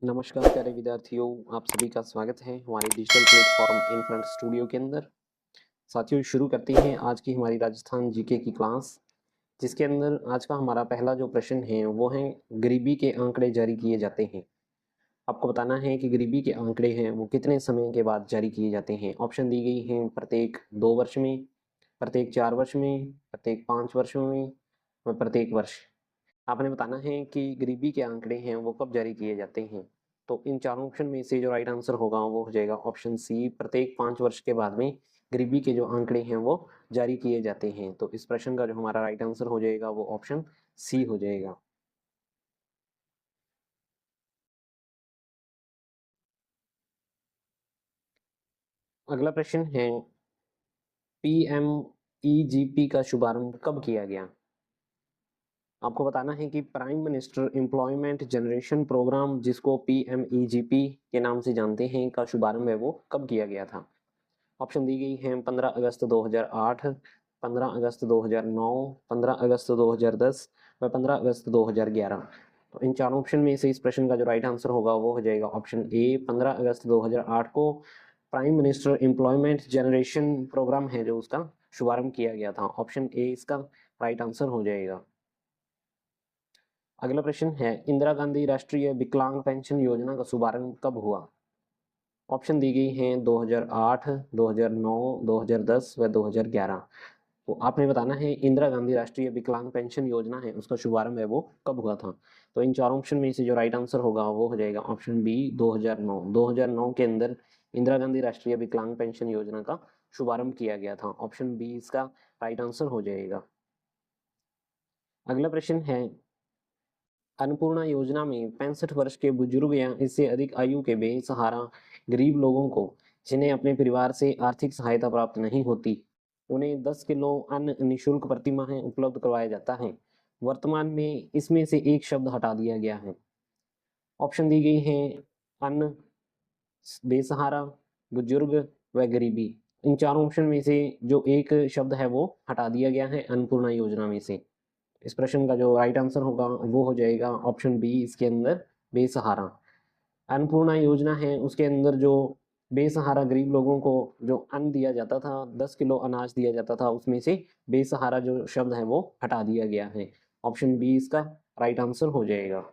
नमस्कार प्यारे विद्यार्थियों, आप सभी का स्वागत है हमारे digital platform in front studio के अंदर। साथियों, शुरू करते हैं आज की हमारी राजस्थान जीके की क्लास, जिसके अंदर आज का हमारा पहला जो प्रश्न है वो है गरीबी के आंकड़े जारी किए जाते हैं। आपको बताना है कि गरीबी के आंकड़े हैं वो कितने समय के बाद जारी किए जाते हैं। ऑप्शन दी गई हैं प्रत्येक 2 वर्ष में, प्रत्येक 4 वर्ष में, प्रत्येक 5 वर्ष में और प्रत्येक वर्ष। आपने बताना है कि गरीबी के आंकड़े हैं वो कब जारी किए जाते हैं। तो इन चारों ऑप्शन में से जो राइट आंसर होगा वो हो जाएगा ऑप्शन सी, प्रत्येक 5 वर्ष के बाद में गरीबी के जो आंकड़े हैं वो जारी किए जाते हैं। तो इस प्रश्न का जो हमारा राइट आंसर हो जाएगा वो ऑप्शन सी हो जाएगा। अगला प्रश्न है, पीएमईजीपी का शुभारंभ कब किया गया। आपको बताना है कि prime minister employment generation programme, जिसको पीएमईजीपी के नाम से जानते हैं, का शुभारंभ है वो कब किया गया था। ऑप्शन दी गई हैं 15 अगस्त 2008, 15 अगस्त 2009, 15 अगस्त 2010 व 15 अगस्त 2011। तो इन चारों ऑप्शन में से इस प्रश्न का जो राइट आंसर होगा वो हो जाएगा ऑप्शन ए, 15 अगस्त 2008 को prime minister employment generation programme है जो उसका शुभारंभ किया गया था। ऑप्शन ए इसका राइट आंसर हो जाएगा। अगला प्रश्न है, इंदिरा गांधी राष्ट्रीय विकलांग पेंशन योजना का शुभारंभ कब हुआ। ऑप्शन दी गई हैं 2008, 2009, 2010 व 2011। तो आपने बताना है इंदिरा गांधी राष्ट्रीय विकलांग पेंशन योजना है उसका शुभारंभ है वो कब हुआ था। तो इन चारों ऑप्शन में से जो राइट आंसर होगा वो हो जाएगा ऑप्शन बी, 2009। 2009 के अंदर इंदिरा गांधी राष्ट्रीय विकलांग पेंशन योजना का शुभारंभ किया गया था। ऑप्शन बी इसका राइट आंसर हो जाएगा। अगला प्रश्न है, अन्नपूर्णा योजना में 65 वर्ष के बुजुर्ग या इससे अधिक आयु के बेसहारा गरीब लोगों को, जिन्हें अपने परिवार से आर्थिक सहायता प्राप्त नहीं होती, उन्हें 10 किलो अन्न निःशुल्क प्रति माह उपलब्ध करवाया जाता है। वर्तमान में इसमें से एक शब्द हटा दिया गया है। ऑप्शन दी गई हैं अन्न, बेसहारा, बुजुर्ग व गरीबी। इन चारों ऑप्शन में से जो एक शब्द है वो हटा दिया गया है अन्नपूर्णा योजना में से। इस प्रश्न का जो राइट आंसर होगा वो हो जाएगा ऑप्शन बी, इसके अंदर बेसहारा। अन्नपूर्णा योजना है उसके अंदर जो बेसहारा गरीब लोगों को जो अन्न दिया जाता था, 10 किलो अनाज दिया जाता था, उसमें से बेसहारा जो शब्द है वो हटा दिया गया है। ऑप्शन बी इसका राइट आंसर हो जाएगा।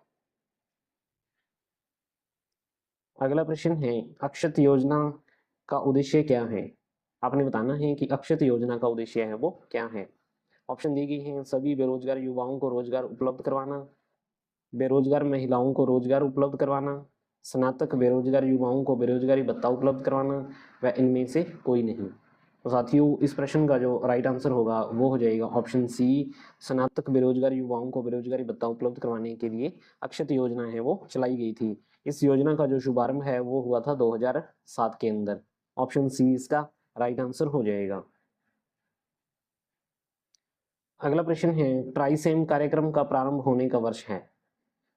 अगला प्रश्न है, अक्षत योजना का उद्देश्य क्या है। आपने बताना है कि अक्षत योजना का उद्देश्य है वो क्या है। ऑप्शन दी गई है सभी बेरोजगार युवाओं को रोजगार उपलब्ध करवाना, बेरोजगार महिलाओं को रोजगार उपलब्ध करवाना, स्नातक बेरोजगार युवाओं को बेरोजगारी भत्ता उपलब्ध करवाना व इनमें से कोई नहीं। तो साथियों, इस प्रश्न का जो राइट आंसर होगा वो हो जाएगा ऑप्शन सी, स्नातक बेरोजगार युवाओं को बेरोजगारी भत्ता उपलब्ध करवाने के लिए अक्षत योजना है वो चलाई गई थी। इस योजना का जो शुभारंभ है वो हुआ था 2007 के अंदर। ऑप्शन सी इसका राइट आंसर हो जाएगा। अगला प्रश्न है, ट्राइसेम कार्यक्रम का प्रारंभ होने का वर्ष है।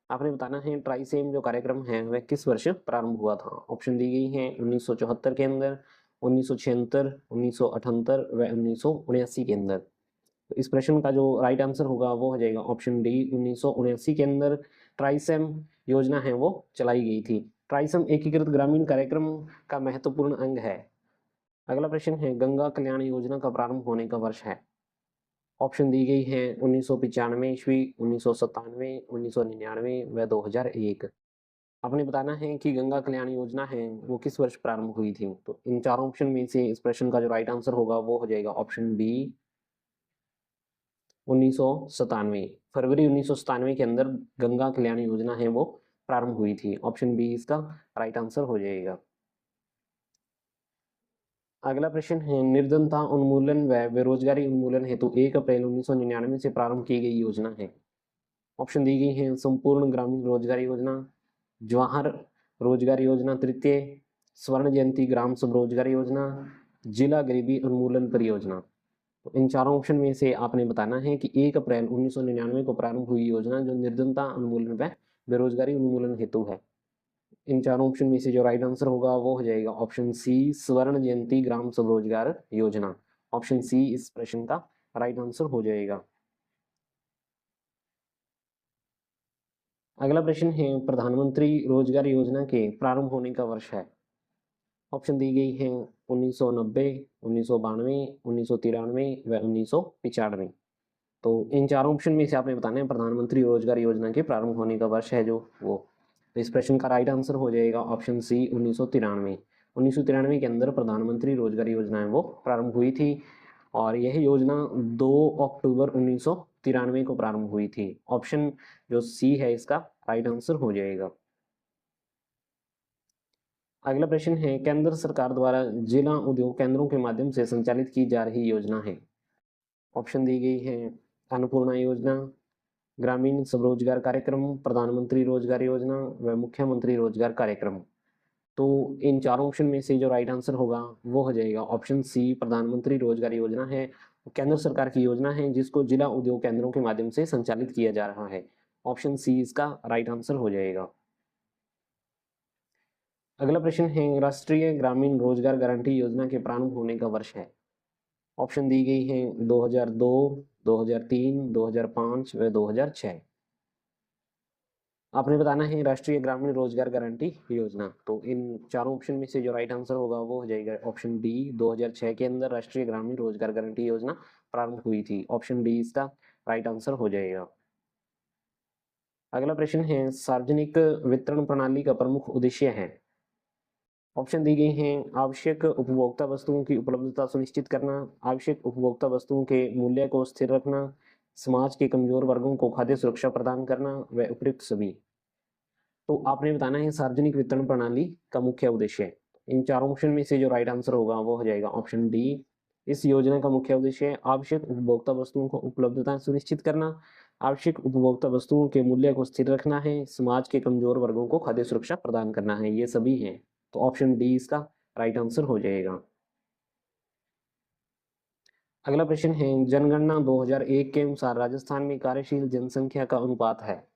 आपने बताना है ट्राइसेम जो कार्यक्रम है वह किस वर्ष प्रारंभ हुआ था। ऑप्शन दी गई है 1974 के अंदर, 1976, 1978 व 1979 के अंदर। तो इस प्रश्न का जो राइट आंसर होगा वो हो जाएगा ऑप्शन डी, 1979 के अंदर ट्राइसेम योजना है वो चलाई गई थी। ट्राइसेम एकीकृत ग्रामीण कार्यक्रम का महत्वपूर्ण अंग है। अगला प्रश्न है, गंगा कल्याण योजना का प्रारंभ होने का वर्ष है। ऑप्शन दी गई है 1995 ईस्वी, 1997, 1999 व 2001। आपने बताना है कि गंगा कल्याण योजना है वो किस वर्ष प्रारंभ हुई थी। तो इन चारों ऑप्शन में से इस प्रश्न का जो राइट आंसर होगा वो हो जाएगा ऑप्शन बी, 1997। फरवरी 1997 के अंदर गंगा कल्याण योजना है वो प्रारंभ हुई थी। ऑप्शन बी इसका राइट आंसर हो जाएगा। अगला प्रश्न है, निर्धनता उन्मूलन व बेरोजगारी उन्मूलन हेतु 1 अप्रैल 1999 से प्रारंभ की गई योजना है। ऑप्शन दी गई है संपूर्ण ग्रामीण रोजगार योजना, जवाहर रोजगार योजना तृतीय, स्वर्ण जयंती ग्राम स्वरोजगार योजना, जिला गरीबी उन्मूलन परियोजना। तो इन चारों ऑप्शन में से आपने बताना है कि 1 अप्रैल 1999 को प्रारंभ हुई योजना जो निर्धनता उन्मूलन व बेरोजगारी उन्मूलन हेतु है। इन चारों ऑप्शन में से जो राइट आंसर होगा वो हो जाएगा ऑप्शन सी, स्वर्ण जयंती ग्राम स्वरोजगार योजना। ऑप्शन सी इस प्रश्न का राइट आंसर हो जाएगा। अगला प्रश्न है प्रधानमंत्री रोजगार योजना के प्रारंभ होने का वर्ष है। ऑप्शन दी गई है 1990, 1992, 1993 व 1995। तो इन चारों ऑप्शन में से आपने बताना है प्रधानमंत्री रोजगार योजना के प्रारंभ होने का वर्ष है जो वो। तो इस प्रश्न का राइट आंसर हो जाएगा ऑप्शन सी 1993। 1993 के अंदर प्रधानमंत्री रोजगार योजना है वो प्रारंभ हुई थी और यह योजना 2 अक्टूबर 1993 को प्रारंभ हुई थी। ऑप्शन जो सी है इसका राइट आंसर हो जाएगा। अगला प्रश्न है केंद्र सरकार द्वारा जिला उद्योग केंद्रों के माध्यम से संचालित की जा रही योजना है। ऑप्शन दी गई है अन्नपूर्णा योजना, ग्रामीण स्वरोजगार कार्यक्रम, प्रधानमंत्री रोजगार योजना व मुख्यमंत्री रोजगार कार्यक्रम। तो इन चारों ऑप्शन में से जो राइट आंसर होगा वो हो जाएगा ऑप्शन सी प्रधानमंत्री रोजगार योजना है। केंद्र सरकार की योजना है जिसको जिला उद्योग केंद्रों के माध्यम से संचालित किया जा रहा है। ऑप्शन सी इसका राइट आंसर हो जाएगा। अगला प्रश्न है राष्ट्रीय ग्रामीण रोजगार गारंटी योजना के प्रारंभ होने का वर्ष है। ऑप्शन दी गई है 2002, 2003, 2005 व 2006। आपने बताना है राष्ट्रीय ग्रामीण रोजगार गारंटी योजना। तो इन चारों ऑप्शन में से जो राइट आंसर होगा वो हो जाएगा ऑप्शन डी 2006 के अंदर राष्ट्रीय ग्रामीण रोजगार गारंटी योजना प्रारंभ हुई थी। ऑप्शन डी इसका राइट आंसर हो जाएगा। अगला प्रश्न है सार्वजनिक वितरण प्रणाली का प्रमुख उद्देश्य है। ऑप्शन दी गई हैं आवश्यक उपभोक्ता वस्तुओं की उपलब्धता सुनिश्चित करना, आवश्यक उपभोक्ता वस्तुओं के मूल्य को स्थिर रखना, समाज के कमजोर वर्गों को खाद्य सुरक्षा प्रदान करना व उपयुक्त सभी। तो आपने बताना है सार्वजनिक वितरण प्रणाली का मुख्य उद्देश्य। इन चारों ऑप्शन में से जो राइट आंसर होगा वो हो जाएगा ऑप्शन डी। इस योजना का मुख्य उद्देश्य आवश्यक उपभोक्ता वस्तुओं को उपलब्धता सुनिश्चित करना, आवश्यक उपभोक्ता वस्तुओं के मूल्य को स्थिर रखना है, समाज के कमजोर वर्गों को खाद्य सुरक्षा प्रदान करना है, ये सभी हैं। तो ऑप्शन डी इसका राइट आंसर हो जाएगा। अगला प्रश्न है जनगणना 2001 के अनुसार राजस्थान में कार्यशील जनसंख्या का अनुपात है।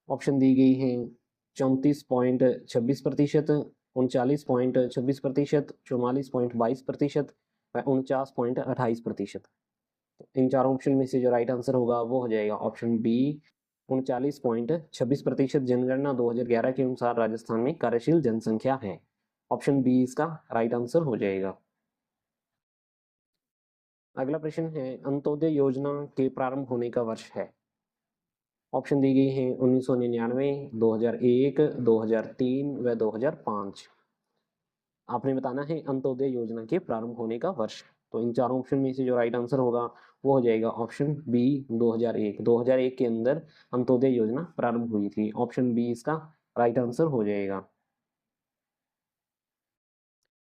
ऑप्शन दी गई है 34.26%, 39.26%, 44.22% व 49.28%। इन चारों ऑप्शन में से जो राइट आंसर होगा वो हो जाएगा ऑप्शन बी 39.26% जनगणना 2011 के अनुसार राजस्थान में कार्यशील जनसंख्या है। ऑप्शन बी इसका राइट आंसर हो जाएगा। अगला प्रश्न है अंत्योदय योजना के प्रारंभ होने का वर्ष है। ऑप्शन दी गई है 1999, 2001, 2003 व 2005। आपने बताना है अंत्योदय योजना के प्रारंभ होने का वर्ष। तो इन चारों ऑप्शन में से जो राइट आंसर होगा वो हो जाएगा ऑप्शन बी 2001। 2001 के अंदर अंत्योदय योजना प्रारंभ हुई थी। ऑप्शन बी इसका राइट आंसर हो जाएगा।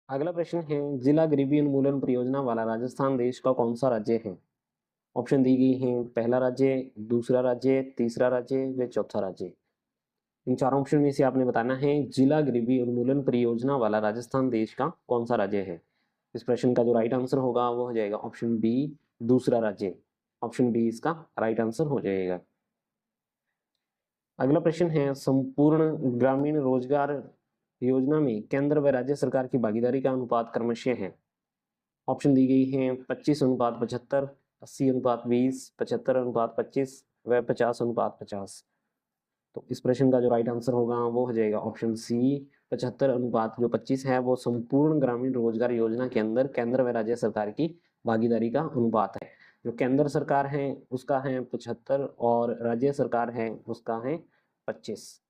अगला प्रश्न है जिला गरीबी उन्मूलन परियोजना वाला राजस्थान देश का कौन सा राज्य है। ऑप्शन दी गई हैं पहला राज्य, दूसरा राज्य, तीसरा राज्य व चौथा राज्य। इन चारों ऑप्शन में से आपने बताना है जिला गरीबी उन्मूलन परियोजना वाला राजस्थान देश का कौन सा राज्य है। इस प्रश्न का जो राइट आंसर होगा वो हो जाएगा ऑप्शन बी दूसरा राज्य। ऑप्शन बी इसका राइट आंसर हो जाएगा। अगला प्रश्न है संपूर्ण ग्रामीण रोजगार योजना में केंद्र व राज्य सरकार की भागीदारी का अनुपात क्रमशः है। ऑप्शन दी गई है 25:75, 80:20, 75:25 व 50:50। तो इस प्रश्न का जो राइट आंसर होगा वो हो जाएगा ऑप्शन सी 75:25 है वो संपूर्ण ग्रामीण रोजगार योजना के अंदर केंद्र व राज्य सरकार की भागीदारी का अनुपात है। जो केंद्र सरकार है उसका है 75 और राज्य सरकार है उसका है 25।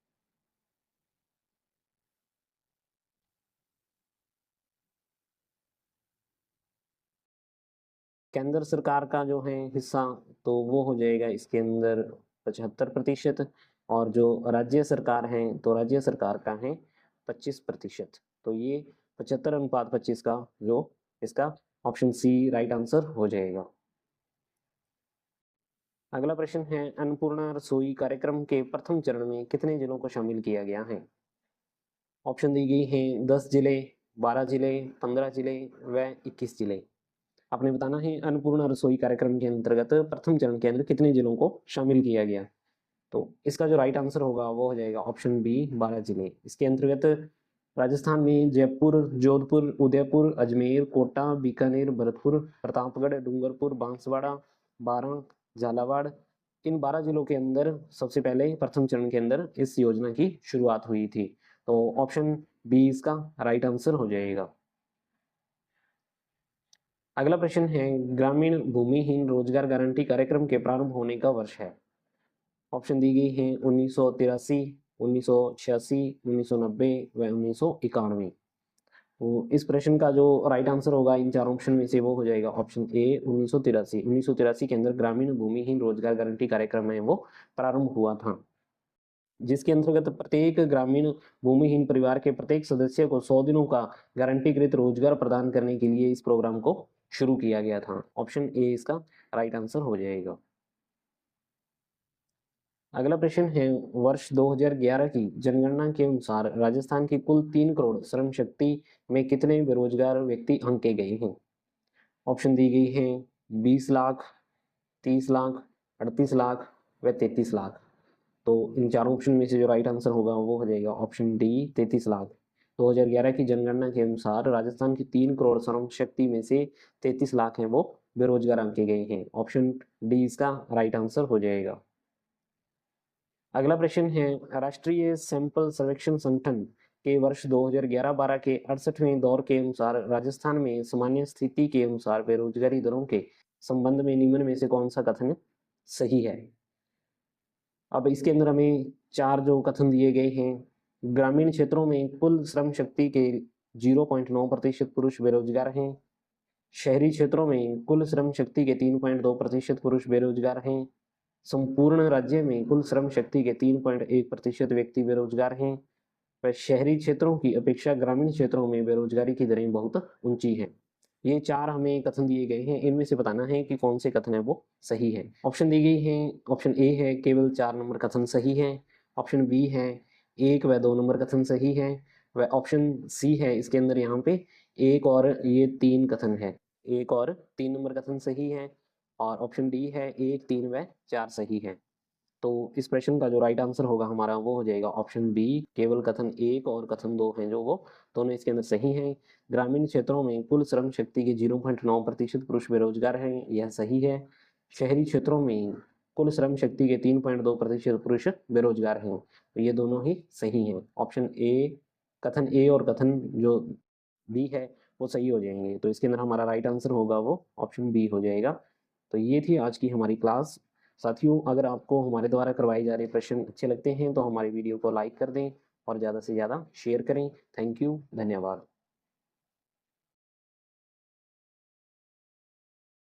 केंद्र सरकार का जो है हिस्सा तो वो हो जाएगा इसके अंदर 75% और जो राज्य सरकार है तो राज्य सरकार का है 25%। तो ये 75:25 का जो इसका ऑप्शन सी राइट आंसर हो जाएगा। अगला प्रश्न है अन्नपूर्णा रसोई कार्यक्रम के प्रथम चरण में कितने जिलों को शामिल किया गया है। ऑप्शन दी गई है 10 जिले, 12 जिले, 15 जिले व 21 जिले। आपने बताना है अन्नपूर्णा रसोई कार्यक्रम के अंतर्गत प्रथम चरण के अंदर कितने जिलों को शामिल किया गया। तो इसका जो राइट आंसर होगा वो हो जाएगा ऑप्शन बी 12 जिले। इसके अंतर्गत राजस्थान में जयपुर, जोधपुर, उदयपुर, अजमेर, कोटा, बीकानेर, भरतपुर, प्रतापगढ़, डूंगरपुर, बांसवाड़ा, बारां, झालावाड़ इन 12 जिलों के अंदर सबसे पहले प्रथम चरण के अंदर इस योजना की शुरुआत हुई थी। तो ऑप्शन बी इसका राइट आंसर हो जाएगा। अगला प्रश्न है, ग्रामीण भूमिहीन रोजगार गारंटी कार्यक्रम के प्रारंभ होने का वर्ष है। ऑप्शन दी गई है 1983, 1986, 1990 व 1991। तो इस प्रश्न का जो राइट आंसर होगा इन चारों ऑप्शन में से वो हो जाएगा ऑप्शन ए 1983। 1983 के अंदर ग्रामीण भूमिहीन रोजगार गारंटी कार्यक्रम है वो प्रारंभ हुआ था, जिसके अंतर्गत प्रत्येक ग्रामीण भूमिहीन परिवार के प्रत्येक सदस्य को 100 दिनों का गारंटीकृत रोजगार प्रदान करने के लिए इस प्रोग्राम को शुरू किया गया था। ऑप्शन ए इसका राइट आंसर हो जाएगा। अगला प्रश्न है, वर्ष 2011 की जनगणना के अनुसार राजस्थान की कुल 3 करोड़ श्रम शक्ति में कितने बेरोजगार व्यक्ति आंके गए हैं। ऑप्शन दी गई है 20 लाख, 30 लाख, 38 लाख व 33 लाख। तो इन चारों ऑप्शन में से जो राइट आंसर होगा वो हो जाएगा ऑप्शन डी 33 लाख। 2011 की जनगणना के अनुसार राजस्थान की 3 करोड़ श्रम शक्ति में से 33 लाख हैं वो बेरोजगार आंके गए हैं। ऑप्शन डी इसका राइट आंसर हो जाएगा। अगला प्रश्न है, राष्ट्रीय सैंपल सर्वेक्षण संगठन के वर्ष 2011-12 के 68वें दौर के अनुसार राजस्थान में सामान्य स्थिति के अनुसार बेरोजगारी दरों के संबंध में निम्न में से कौन सा कथन सही है। अब इसके अंदर हमें 4 जो कथन दिए गए हैं, ग्रामीण क्षेत्रों में कुल श्रम शक्ति के 0.9% पुरुष बेरोजगार हैं, शहरी क्षेत्रों में कुल श्रम शक्ति के 3.2% पुरुष बेरोजगार हैं, संपूर्ण राज्य में कुल श्रम शक्ति के 3.1% व्यक्ति बेरोजगार हैं, व शहरी क्षेत्रों की अपेक्षा ग्रामीण क्षेत्रों में बेरोजगारी की दरें बहुत ऊंची हैं। ये 4 हमें कथन दिए गए हैं, इनमें से बताना है कि कौन से कथन है वो सही है। ऑप्शन दी गई है, ऑप्शन ए है केवल 4 नंबर कथन सही है, ऑप्शन बी है 1 व 2 नंबर कथन सही है, व ऑप्शन सी है इसके अंदर यहाँ पे 1 और ये 3 कथन है, 1 और 3 नंबर कथन सही है, और ऑप्शन डी है 1, 3 व 4 सही है। तो इस प्रश्न का जो राइट आंसर होगा हमारा वो हो जाएगा ऑप्शन बी, केवल कथन 1 और कथन 2 हैं जो वो दोनों इसके अंदर सही हैं। ग्रामीण क्षेत्रों में कुल श्रम शक्ति के 0.9% पुरुष बेरोजगार हैं, यह सही है। शहरी क्षेत्रों में कुल श्रम शक्ति के 3.2% पुरुष बेरोजगार हैं, तो ये दोनों ही सही हैं। ऑप्शन ए, कथन ए और कथन जो बी है वो सही हो जाएंगे, तो इसके अंदर हमारा राइट आंसर होगा वो ऑप्शन बी हो जाएगा। तो ये थी आज की हमारी क्लास। साथियों, अगर आपको हमारे द्वारा करवाए जा रहे प्रश्न अच्छे लगते हैं तो हमारी वीडियो को लाइक कर दें और ज़्यादा से ज़्यादा शेयर करें। थैंक यू, धन्यवाद।